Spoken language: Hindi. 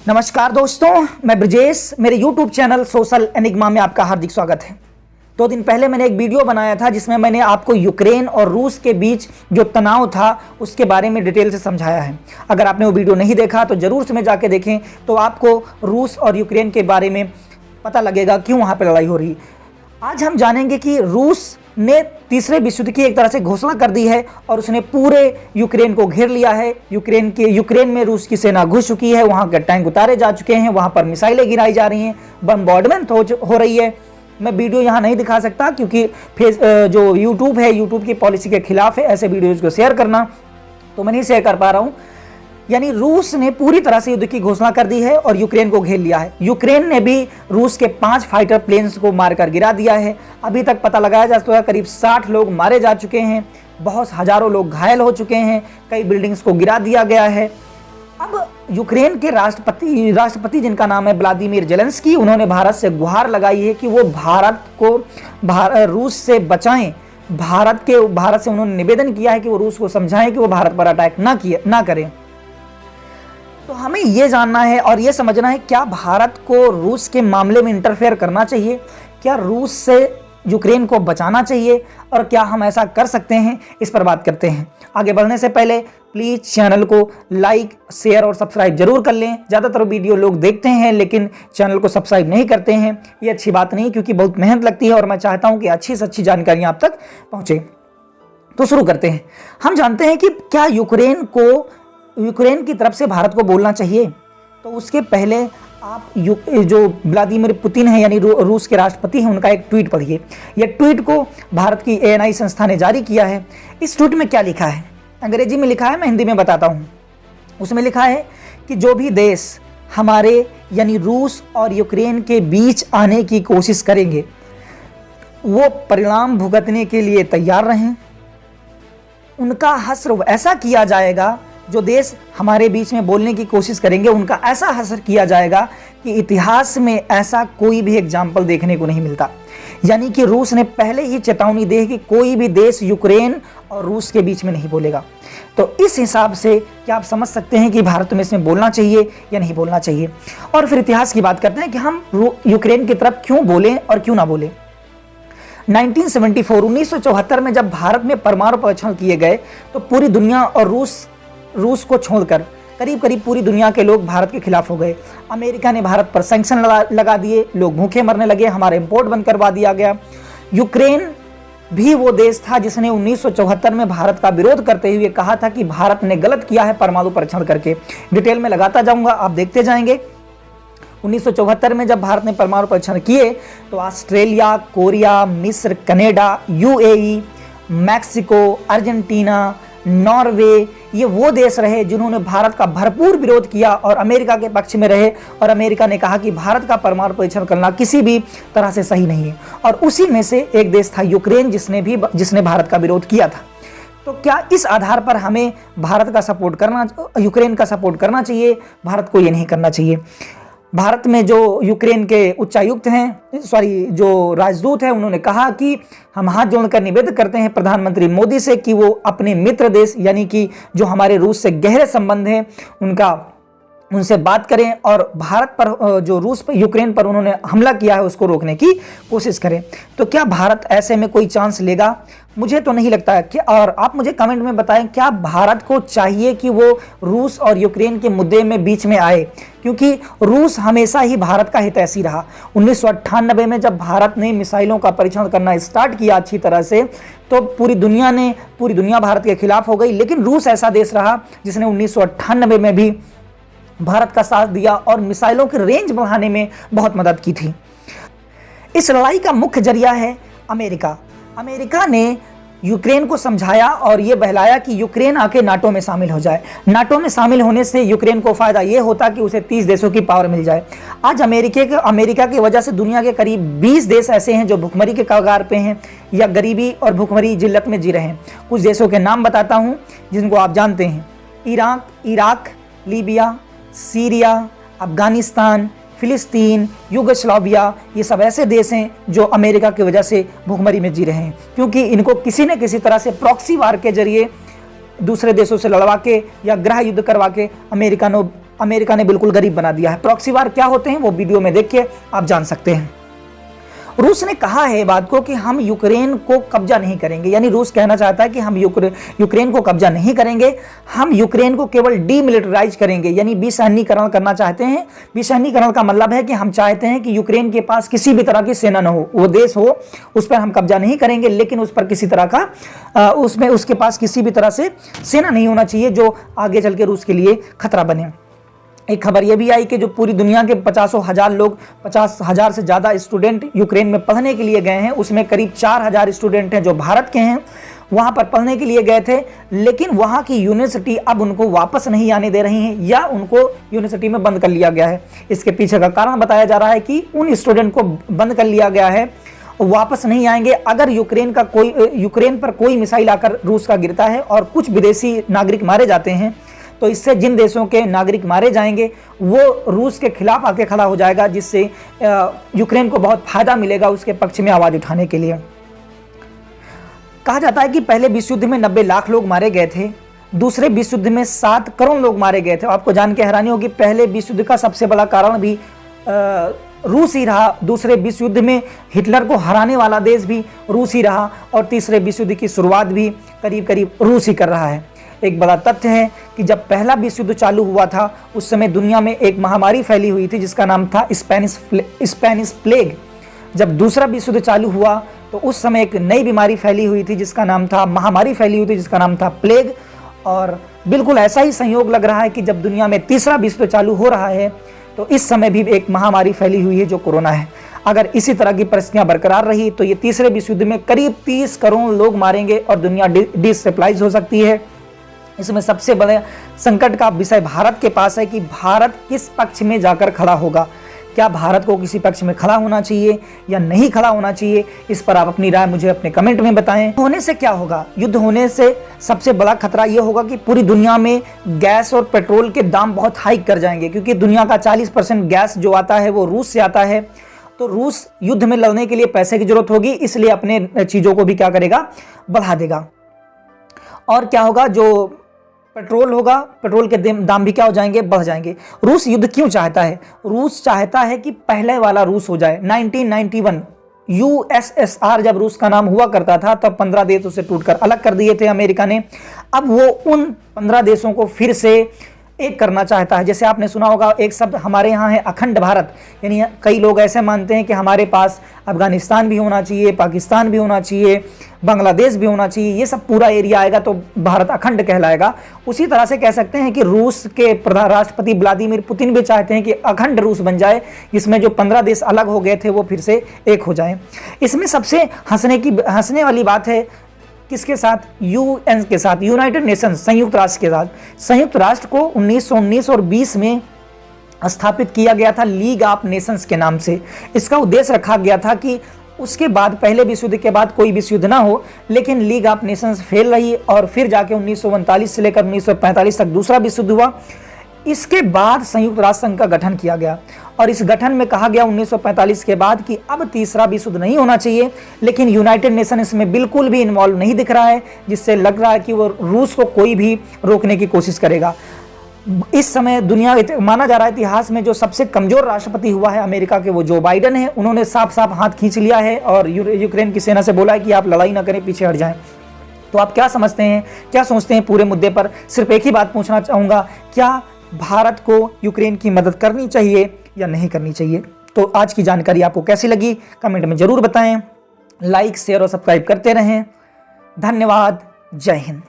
नमस्कार दोस्तों, मैं ब्रजेश। मेरे YouTube चैनल सोशल एनिग्मा में आपका हार्दिक स्वागत है। 2 दिन पहले मैंने एक वीडियो बनाया था जिसमें मैंने आपको यूक्रेन और रूस के बीच जो तनाव था उसके बारे में डिटेल से समझाया है। अगर आपने वो वीडियो नहीं देखा तो ज़रूर उसमें जाके देखें, तो आपको रूस और यूक्रेन के बारे में पता लगेगा क्यों वहाँ पर लड़ाई हो रही है। आज हम जानेंगे कि रूस ने तीसरे विश्व युद्ध की एक तरह से घोषणा कर दी है और उसने पूरे यूक्रेन को घेर लिया है। यूक्रेन में रूस की सेना घुस चुकी है, वहाँ के टैंक उतारे जा चुके हैं, वहाँ पर मिसाइलें गिराई जा रही हैं, बम्बार्डमेंट हो रही है। मैं वीडियो यहाँ नहीं दिखा सकता क्योंकि जो यूट्यूब है, यूट्यूब की पॉलिसी के खिलाफ है ऐसे वीडियोज़ को शेयर करना, तो मैं नहीं शेयर कर पा रहा हूँ। यानी रूस ने पूरी तरह से युद्ध की घोषणा कर दी है और यूक्रेन को घेर लिया है। यूक्रेन ने भी रूस के 5 फाइटर प्लेन्स को मारकर गिरा दिया है। अभी तक पता लगाया जा चुका है करीब 60 लोग मारे जा चुके हैं, बहुत हजारों लोग घायल हो चुके हैं, कई बिल्डिंग्स को गिरा दिया गया है। अब यूक्रेन के राष्ट्रपति जिनका नाम है व्लादिमीर जेलेंस्की, उन्होंने भारत से गुहार लगाई है कि वो भारत को रूस से बचाएं। भारत से उन्होंने निवेदन किया है कि वो रूस को समझाएं कि वो भारत पर अटैक ना करें। तो हमें ये जानना है और ये समझना है, क्या भारत को रूस के मामले में इंटरफेयर करना चाहिए? क्या रूस से यूक्रेन को बचाना चाहिए और क्या हम ऐसा कर सकते हैं? इस पर बात करते हैं। आगे बढ़ने से पहले प्लीज़ चैनल को लाइक, शेयर और सब्सक्राइब जरूर कर लें। ज़्यादातर वीडियो लोग देखते हैं लेकिन चैनल को सब्सक्राइब नहीं करते हैं। ये अच्छी बात नहीं, क्योंकि बहुत मेहनत लगती है और मैं चाहता हूँ कि अच्छी से अच्छी जानकारियाँ आप तक पहुँचे। तो शुरू करते हैं। हम जानते हैं कि क्या यूक्रेन की तरफ से भारत को बोलना चाहिए? तो उसके पहले आप जो व्लादिमीर पुतिन है यानी रूस के राष्ट्रपति हैं, उनका एक ट्वीट पढ़िए। यह ट्वीट को भारत की ANI संस्था ने जारी किया है। इस ट्वीट में क्या लिखा है? अंग्रेजी में लिखा है, मैं हिंदी में बताता हूँ। उसमें लिखा है कि जो भी देश हमारे यानी रूस और यूक्रेन के बीच आने की कोशिश करेंगे वो परिणाम भुगतने के लिए तैयार रहें। उनका हश्र ऐसा किया जाएगा, जो देश हमारे बीच में बोलने की कोशिश करेंगे उनका ऐसा हश्र किया जाएगा कि इतिहास में ऐसा कोई भी एग्जाम्पल देखने को नहीं मिलता। यानी कि रूस ने पहले ही चेतावनी दी कि कोई भी देश यूक्रेन और रूस के बीच में नहीं बोलेगा। तो इस हिसाब से क्या आप समझ सकते हैं कि भारत में इसमें बोलना चाहिए या नहीं बोलना चाहिए? और फिर इतिहास की बात करते हैं कि हम यूक्रेन की तरफ क्यों बोलें और क्यों ना बोलें। 1974 में जब भारत में परमाणु परीक्षण किए गए तो पूरी दुनिया और रूस को छोड़कर करीब पूरी दुनिया के लोग भारत के खिलाफ हो गए। अमेरिका ने भारत पर सैंक्शन लगा दिए, लोग भूखे मरने लगे, हमारा इंपोर्ट बंद करवा दिया गया। यूक्रेन भी वो देश था जिसने 1974 में भारत का विरोध करते हुए कहा था कि भारत ने गलत किया है परमाणु परीक्षण करके। डिटेल में लगाता जाऊंगा, आप देखते जाएंगे। 1974 में जब भारत ने परमाणु परीक्षण किए तो ऑस्ट्रेलिया, कोरिया, मिस्र, Canada, UAE, Mexico, Argentina, Norway, ये वो देश रहे जिन्होंने भारत का भरपूर विरोध किया और अमेरिका के पक्ष में रहे। और अमेरिका ने कहा कि भारत का परमाणु परीक्षण करना किसी भी तरह से सही नहीं है। और उसी में से एक देश था यूक्रेन जिसने भारत का विरोध किया था। तो क्या इस आधार पर हमें यूक्रेन का सपोर्ट करना चाहिए? भारत को ये नहीं करना चाहिए। भारत में जो यूक्रेन के उच्चायुक्त हैं, जो राजदूत हैं, उन्होंने कहा कि हम हाथ जोड़कर निवेदन करते हैं प्रधानमंत्री मोदी से कि वो अपने मित्र देश यानी कि जो हमारे रूस से गहरे संबंध हैं उनसे बात करें और भारत पर जो यूक्रेन पर उन्होंने हमला किया है उसको रोकने की कोशिश करें। तो क्या भारत ऐसे में कोई चांस लेगा? मुझे तो नहीं लगता है। और आप मुझे कमेंट में बताएं, क्या भारत को चाहिए कि वो रूस और यूक्रेन के मुद्दे में बीच में आए? क्योंकि रूस हमेशा ही भारत का हितैषी रहा। 1998 में जब भारत ने मिसाइलों का परीक्षण करना स्टार्ट किया अच्छी तरह से, तो पूरी दुनिया भारत के खिलाफ हो गई। लेकिन रूस ऐसा देश रहा जिसने 1998 में भी भारत का साथ दिया और मिसाइलों की रेंज बढ़ाने में बहुत मदद की थी। इस लड़ाई का मुख्य जरिया है अमेरिका। अमेरिका ने यूक्रेन को समझाया और ये बहलाया कि यूक्रेन आके नाटो में शामिल हो जाए। नाटो में शामिल होने से यूक्रेन को फायदा ये होता कि उसे 30 देशों की पावर मिल जाए। आज अमेरिका की वजह से दुनिया के करीब 20 देश ऐसे हैं जो भुखमरी के कगार पे हैं या गरीबी और भुखमरी जिल्लत में जी रहे हैं। कुछ देशों के नाम बताता हूँ जिनको आप जानते हैं: इराक, लीबिया, सीरिया, अफगानिस्तान, फिलिस्तीन, युगोस्लाविया। ये सब ऐसे देश हैं जो अमेरिका की वजह से भुखमरी में जी रहे हैं, क्योंकि इनको किसी न किसी तरह से प्रॉक्सी वार के जरिए दूसरे देशों से लड़वा के या गृह युद्ध करवा के अमेरिका ने बिल्कुल गरीब बना दिया है। प्रॉक्सी वार क्या होते हैं वो वीडियो में देख के आप जान सकते हैं। रूस ने कहा है बात को कि हम यूक्रेन को कब्जा नहीं करेंगे, यानी रूस कहना चाहता है कि हम यूक्रेन को कब्जा नहीं करेंगे, हम यूक्रेन को केवल डीमिलिटराइज करेंगे, यानी विसैन्यीकरण करना चाहते हैं। विसैन्यीकरण का मतलब है कि हम चाहते हैं कि यूक्रेन के पास किसी भी तरह की सेना न हो, वो देश हो उस पर हम कब्जा नहीं करेंगे, लेकिन उस पर किसी तरह का उसके पास किसी भी तरह से सेना नहीं होना चाहिए जो आगे चल के रूस के लिए खतरा बने। एक खबर यह भी आई कि जो पूरी दुनिया के 50,000 लोग, 50,000 से ज़्यादा स्टूडेंट यूक्रेन में पढ़ने के लिए गए हैं, उसमें करीब 4,000 स्टूडेंट हैं जो भारत के हैं, वहाँ पर पढ़ने के लिए गए थे, लेकिन वहाँ की यूनिवर्सिटी अब उनको वापस नहीं आने दे रही हैं या उनको यूनिवर्सिटी में बंद कर लिया गया है। इसके पीछे का कारण बताया जा रहा है कि उन स्टूडेंट को बंद कर लिया गया है, वापस नहीं आएंगे। अगर यूक्रेन पर कोई मिसाइल आकर रूस का गिरता है और कुछ विदेशी नागरिक मारे जाते हैं, तो इससे जिन देशों के नागरिक मारे जाएंगे वो रूस के खिलाफ आके खड़ा हो जाएगा, जिससे यूक्रेन को बहुत फायदा मिलेगा उसके पक्ष में आवाज उठाने के लिए। कहा जाता है कि पहले विश्व युद्ध में 90 लाख लोग मारे गए थे, दूसरे विश्व युद्ध में 7 करोड़ लोग मारे गए थे। आपको जान के हैरानी होगी, पहले विश्व युद्ध का सबसे बड़ा कारण भी रूस ही रहा, दूसरे विश्व युद्ध में हिटलर को हराने वाला देश भी रूस ही रहा, और तीसरे विश्व युद्ध की शुरुआत भी करीब करीब रूस ही कर रहा है। एक बड़ा तथ्य है कि जब पहला विश्व युद्ध चालू हुआ था उस समय दुनिया में एक महामारी फैली हुई थी जिसका नाम था स्पेनिश प्लेग। जब दूसरा विश्व युद्ध चालू हुआ तो उस समय एक नई बीमारी फैली हुई थी जिसका नाम था महामारी फैली हुई थी जिसका नाम था प्लेग। और बिल्कुल ऐसा ही संयोग लग रहा है कि जब दुनिया में तीसरा विश्व युद्ध चालू हो रहा है तो इस समय भी एक महामारी फैली हुई है जो कोरोना है। अगर इसी तरह की परिस्थितियां बरकरार रही तो ये तीसरे विश्व युद्ध में करीब 30 करोड़ लोग मारेंगे और दुनिया डिस्टेबलाइज हो सकती है। इसमें सबसे बड़े संकट का विषय भारत के पास है कि भारत किस पक्ष में जाकर खड़ा होगा। क्या भारत को किसी पक्ष में खड़ा होना चाहिए या नहीं खड़ा होना चाहिए, इस पर आप अपनी राय मुझे अपने कमेंट में बताएं। होने से क्या होगा? युद्ध होने से सबसे बड़ा खतरा यह होगा कि पूरी दुनिया में गैस और पेट्रोल के दाम बहुत हाइक कर जाएंगे, क्योंकि दुनिया का 40% गैस जो आता है वो रूस से आता है। तो रूस युद्ध में लड़ने के लिए पैसे की जरूरत होगी, इसलिए अपने चीजों को भी क्या करेगा, बढ़ा देगा। और क्या होगा, जो पेट्रोल होगा, पेट्रोल के दाम भी क्या हो जाएंगे, बढ़ जाएंगे। रूस युद्ध क्यों चाहता है? रूस चाहता है कि पहले वाला रूस हो जाए। 1991 यूएसएसआर जब रूस का नाम हुआ करता था तब 15 देश उसे टूटकर अलग कर दिए थे अमेरिका ने। अब वो उन 15 देशों को फिर से एक करना चाहता है। जैसे आपने सुना होगा एक शब्द हमारे यहाँ है अखंड भारत, यानी कई लोग ऐसे मानते हैं कि हमारे पास अफगानिस्तान भी होना चाहिए, पाकिस्तान भी होना चाहिए, बांग्लादेश भी होना चाहिए, ये सब पूरा एरिया आएगा तो भारत अखंड कहलाएगा। उसी तरह से कह सकते हैं कि रूस के राष्ट्रपति व्लादिमीर पुतिन भी चाहते हैं कि अखंड रूस बन जाए, जिसमें जो 15 देश अलग हो गए थे वो फिर से एक हो जाए। इसमें सबसे हंसने वाली बात है किसके साथ? यूएन के साथ, यूनाइटेड नेशंस, संयुक्त राष्ट्र के साथ। संयुक्त राष्ट्र को 1919 और 20 में स्थापित किया गया था लीग ऑफ नेशंस के नाम से। इसका उद्देश्य रखा गया था कि उसके बाद पहले विश्व युद्ध के बाद कोई विश्व युद्ध ना हो, लेकिन लीग ऑफ नेशंस फेल रही और फिर जाके 1939 से लेकर 1945 तक दूसरा विश्व युद्ध हुआ। इसके बाद संयुक्त राष्ट्र संघ का गठन किया गया और इस गठन में कहा गया 1945 के बाद कि अब तीसरा विश्व युद्ध नहीं होना चाहिए, लेकिन यूनाइटेड नेशन इसमें बिल्कुल भी इन्वॉल्व नहीं दिख रहा है, जिससे लग रहा है कि वो रूस को कोई भी रोकने की कोशिश करेगा। इस समय दुनिया माना जा रहा है इतिहास में जो सबसे कमजोर राष्ट्रपति हुआ है अमेरिका के, वो जो बाइडेन है। उन्होंने साफ साफ हाथ खींच लिया है और यूक्रेन की सेना से बोला है कि आप लड़ाई ना करें, पीछे हट जाएं। तो आप क्या समझते हैं, क्या सोचते हैं पूरे मुद्दे पर? सिर्फ एक ही बात पूछना चाहूँगा, क्या भारत को यूक्रेन की मदद करनी चाहिए या नहीं करनी चाहिए? तो आज की जानकारी आपको कैसी लगी कमेंट में जरूर बताएं। लाइक, शेयर और सब्सक्राइब करते रहें। धन्यवाद। जय हिंद।